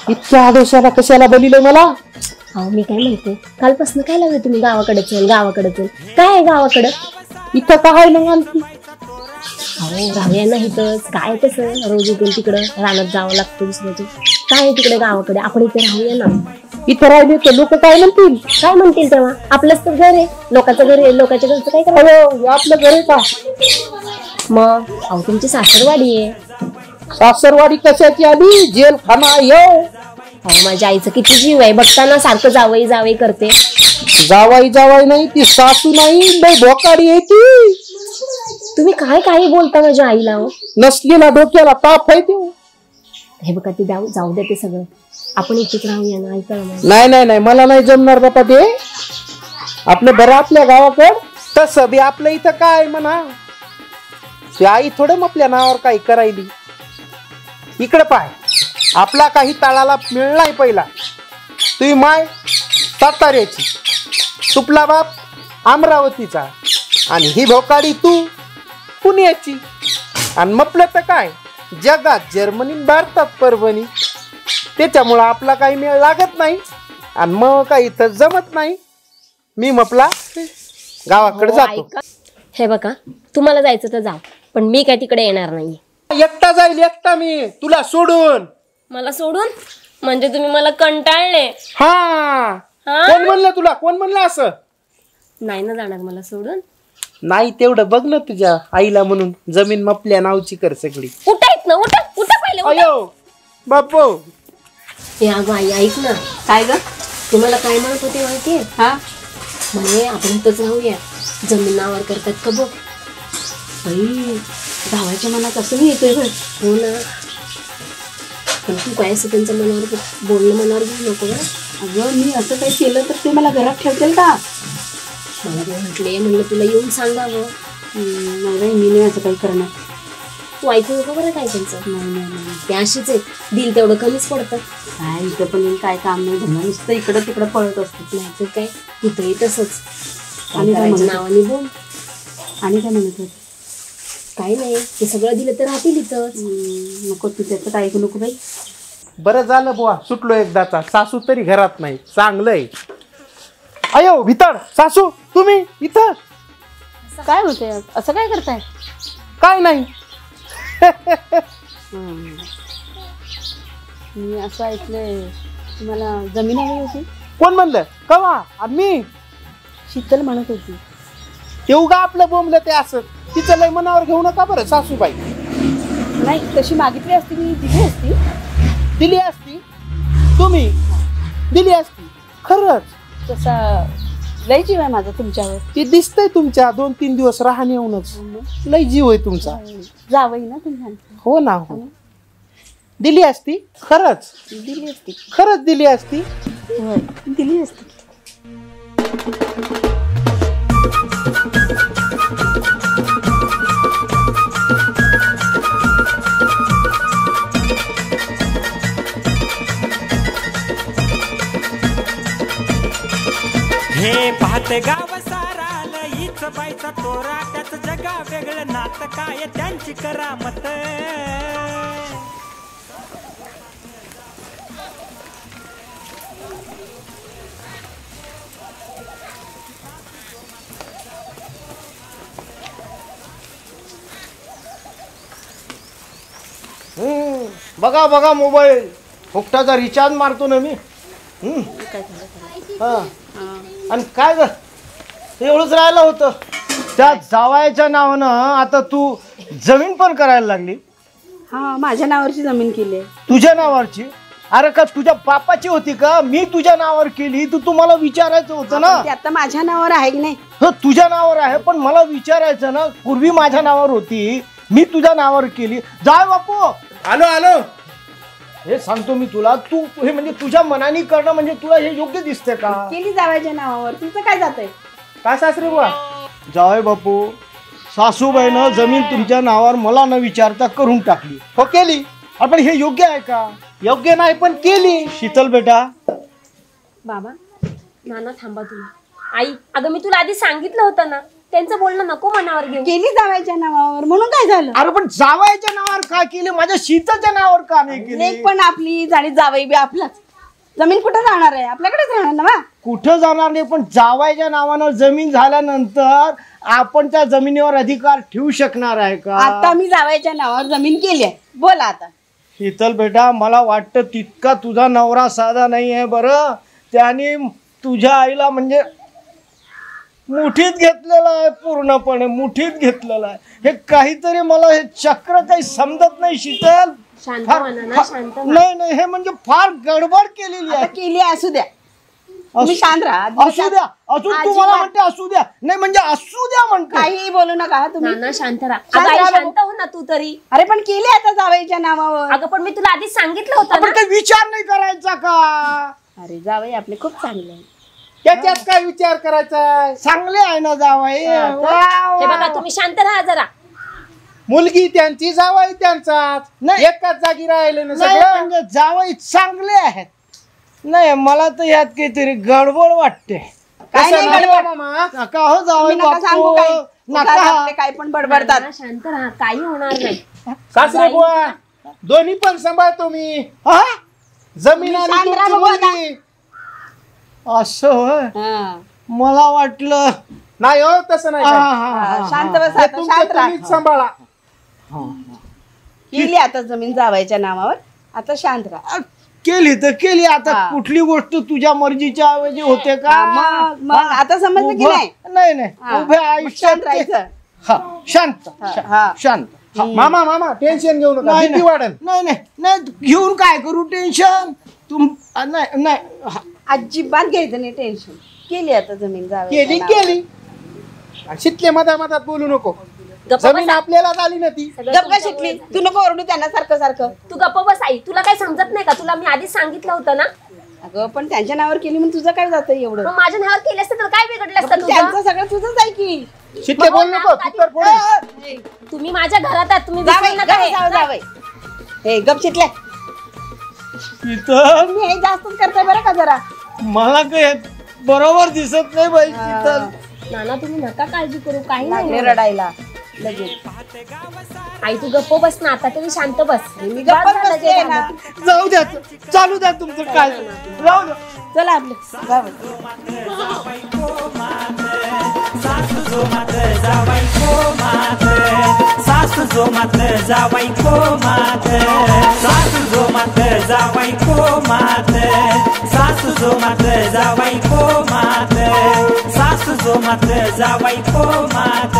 इतक्या आदोशाला कशाला बोलिले मला? अहो मी काय म्हणते, कालपासून काय लावले तुम्ही गावाकडे चल गावाकडे चल? काय आहे गावाकडं? इथं काय नाही आणखी. अहो राहूया ना इथंच. काय तसं रोज उठून तिकडं रानात जावं लागतं दुसऱ्याचं. काय आहे तिकडे गावाकडे? आपण इथे राहूया ना. इथं राहिले तर लोक काय म्हणतील? काय म्हणतील तेव्हा? आपलंच तर घर आहे, लोकांचं घर आहे. लोकांच्या घरचं काय करायचं? आपलं घर आहे का? मग अहो तुमची सासरवाडी आहे. सासरवाडी कशाची आली? जेल खाना येऊ. अहो माझ्या आईचं किती जीव आहे, बघताना सारखं जावई जावई करते. जावाई जावाई नाही, ती सासू नाही, लय भोकाडी आहे ती. तुम्ही काय काही बोलता माझ्या आईला? हो नसलेला डोक्याला ताप आहे ते. हे बघा ते जाऊ दे ते सगळं. आपण इथेच राहूया ना. ऐका नाही नाही नाही, मला नाही जमणार बापा ते. आपलं बरं आपल्या गावाकड. तसं बी आपलं इथं काय म्हणा, ती आई थोडं आपल्या नावावर काही करायली. इकडे पाय, आपला काही ताळाला मिळणार पहिला. तुझी माय साताऱ्याची, तुपला बाप अमरावतीचा, आणि ही भोकाडी तू पुण्याची. आणि म्हटलं तर काय, जगात जर्मनी भारतात परभणी. त्याच्यामुळं आपला काही मेळ लागत नाही, आणि मग काही इथं जमत नाही. मी म्हटला गावाकडे जातो. हे बघा, तुम्हाला जायचं तर जा, पण मी काय तिकडे येणार नाही. एकटा जाईल, एकटा मी तुला सोडून. मला सोडून म्हणजे तुम्ही मला कंटाळले? हा, कोण म्हणलं तुला? कोण म्हणलं असं? नाही ना जाणार मला सोडून. नाही तेवढं बघ ना तुझ्या आईला, म्हणून जमीन मपल्या नावची कर सगळी. उठायत ना, उठा उठा पहिले. अयो बापू. अगं आई ऐक ना. काय ग? तुम्हाला काय म्हणत होते माहितीये? हा म्हणे आपण इथंच राहूया, जमीन नावावर करतात का बघ. बाई भावाच्या मनात असं नाही येतोय. हो ना, पण तू काय असं त्यांच्या मनावर बोलणं मनावर घेऊ नको. अगं मी असं काही केलं तर ते मला घरात ठेवतील का? मला ते म्हणलं तुला येऊन सांगावं. नाही मी नाही असं काही करणार. तू ऐकू नको बरं काय त्यांचं. नाही ते अशीच आहे, दिल तेवढं कमीच पडतं. काय इथं पण काय काम नाही धंदा, नुसतं इकडं तिकडं पळत असतात. नाही तर काय इथंही तसंच. आणि नावाने बोल. आणि काय म्हणत होत? काही नाही, ते सगळं दिलं तर राहतील इथंच. नको तू त्याचं काय ऐकू नको बाई. बरं झालं बुवा सुटलो एकदाचा. सासू तरी घरात नाही, चांगलंय. अयो भितर सासू, तुम्ही इथं काय होतंय? असं काय करताय? काय नाही. मी असं ऐकलंय तुम्हाला जमीन हवी होती. कोण म्हणलं? कवा? मी शीतल म्हणत होती. येऊ का आपलं बोंबलं ते असं. तिचं लय मनावर घेऊ नका बरं सासूबाई. नाही तशी मागितली असती मी दिली असती. दिली असती? तुम्ही दिली असती? खरंच तसा लय जीव आहे माझा तुमच्यावर. ती दिसतंय तुमच्या 2-3 दिवस राहणे येऊनच. लय जीव आहे तुमचा. जावई ना तुम्ही. हो ना, हो. दिली असती? खरंच दिली असती. खरंच दिली असती. दिली असती. हे पाहते गाव साराल हीच बाईचा तोरा, त्याच जगा वेगळं नात काय त्यांची करामत. बघा बघा मोबाईल, फुकटाचा रिचार्ज मारतो ना मी. हा, आणि काय ग एवढंच राहिलं होतं. त्या जावायच्या नावानं आता तू जमीन पण करायला लागली. हा माझ्या नावावरची जमीन केली आहे. तुझ्या नावावरची? अरे का तुझ्या बापाची होती का? मी तुझ्या नावावर केली. तू तुम्हाला विचारायचं होतं ना. ते आता माझ्या नावावर आहे की नाही? तुझ्या नावावर आहे, पण मला विचारायचं ना. पूर्वी माझ्या नावावर होती, मी तुझ्या नावावर केली. जाय बापू. आलो आलो. हे सांगतो मी तुला, तू हे म्हणजे तुझ्या मनाने करणं म्हणजे तुला हे योग्य दिसतंय का? केली जावायच्या नावावर, तुझं काय जातंय? काय सासरे बुवा? जाय बापू, सासूबाईनं जमीन तुमच्या नावावर मला न विचारता करून टाकली. हो केली, पण हे योग्य आहे का? योग्य नाही, पण केली. शीतल बेटा. बाबा नाना थांबा तुम्ही. आई अगं मी तुला आधी सांगितलं होतं ना, त्यांचं बोलणं नको मनावर घेऊ. केली जावायच्या नावावर म्हणून काय झालं? अरे पण जावायच्या नावावर का केली, माझ्या शीताच्या नावावर का नाही केली? लेक पण आपलीच आणि जावई बी आपलाच. जमीन कुठं जाणार आहे? आपल्याकडेच राहणार ना. कुठं जाणार नाही, पण जावायच्या नावानं जमीन झाल्यानंतर आपण त्या जमिनीवर अधिकार ठेवू शकणार आहे का? आता मी जावायच्या नावावर जमीन केली आहे. बोला आता. शीतल बेटा, मला वाटतं तितका तुझा नवरा साधा नाही आहे बरं. त्याने तुझ्या आईला म्हणजे मुठीत घेतलेलं आहे, पूर्णपणे मुठीत घेतलेलं आहे. हे काहीतरी मला हे चक्र काही समजत नाही शीतल. शांत म्हणा ना, शांत म्हणा. नाही नाही, हे म्हणजे फार गडबड केलेली आता आहे. केली आहे, असू द्या. तुम्ही शांत राहा. असू द्या, अजून तू मला म्हणते असू द्या. नाही म्हणजे असू द्या म्हणते. काही बोलू नका तुम्ही. नाना शांत राहा. शांत अगं आई, राहा शांत हो ना तू तरी. अरे पण केली आता जावईच्या नावावर. अगं पण मी तुला आधीच सांगितलं होतं आपण ना. काही विचार नाही करायचा का? अरे जावई आपले खूप चांगले आहे. त्याच्यात काय विचार करायचा? चांगले आहे ना जावई. हे बघा तुम्ही शांत राहा जरा. मुलगी त्यांची, जावई त्यांचाच. नाही, एकाच जागी राहिले ना नाही, सगळं. म्हणजे जावई चांगले आहेत. नाही, मला तर यात काहीतरी गडबड वाटते. काय नाही कसं गडबड? मामा? नका हो जावई तुम्ही नका सांगू बापू. काही. नका. उगाच आपले काही पण बडबडतात. नाना, शांत राहा, काही होणार नाही. सासरे बुवा, दोन्ही पण सांभाळतो मी. हा? जमीन आणि शांत राहा तुमची बघू आता. मुलगी. असं होय? हा. मला वाटलं नाही हो, तसं नाही. शांत बसा हे आता, तुमचं शांत राहा. तुम्हीच सांभाळा. केली आता जमीन जावायच्या नावावर. आता शांत राहा. केली तर केली. आता हा. कुठली गोष्ट तुझ्या मर्जीच्या ऐवजी होते का? मग आता समजलं की नाही? नाही नाही, हा. उभ्या मग आयुष्यात शांत राहायचं. हा, शांत हा. शांत. मामा मामा टेन्शन घेऊ नका, नाही भीती वाढेल. नाही नाही घेऊन काय करू टेन्शन? नाही नाही, अजिबात घ्यायचं नाही टेन्शन. केली आता जमीन केली केली. शिकले मधात बोलू नको. गप्प जमीन बसा. आपल्याला झाली ना ती. सगळं गप्पा तुमचं शिकली. बरोबर आहे. तू नको ओरडू त्यांना सारखं सारखं. तू गप्प बस आई. तुला काही समजत नाही का? तुला मी आधीच सांगितलं होतं ना. अगं पण त्यांच्या नावावर केली म्हणून तुझं काय जातं एवढं? मग माझ्या नावावर केलं असतं तर काय बिघडलं असतं पण तुझं? त्यांचं सगळं तुझंच आहे की. शिकले बोल नको, तुतर फोडीन. तुम्ही माझ्या घरात आहात, तुम्ही जावई विसरू नका हे. जावई. हे गप शिकले. शीतल, तुम्ही हे जास्तच करताय बरं का जरा. मला काही बरोबर दिसत नाही बाई. शीतल, नाना तुम्ही नका काळजी करू, काही लागले नाही. रडायला लगेच. आई तू गप्प बस ना, आता तरी शांत बस. मी गप्पच बसले ना. जाऊ द्या, चालू द्या तुमचं काय. जाऊ द्या. चला आपले जावई. सासू जो मात जावाई को मात, सासू जो मात जावाई को मात, सासू जो मात जावाई को मात, सासू जो मात जावाई को मात, सासू जो मात जावाई को मात.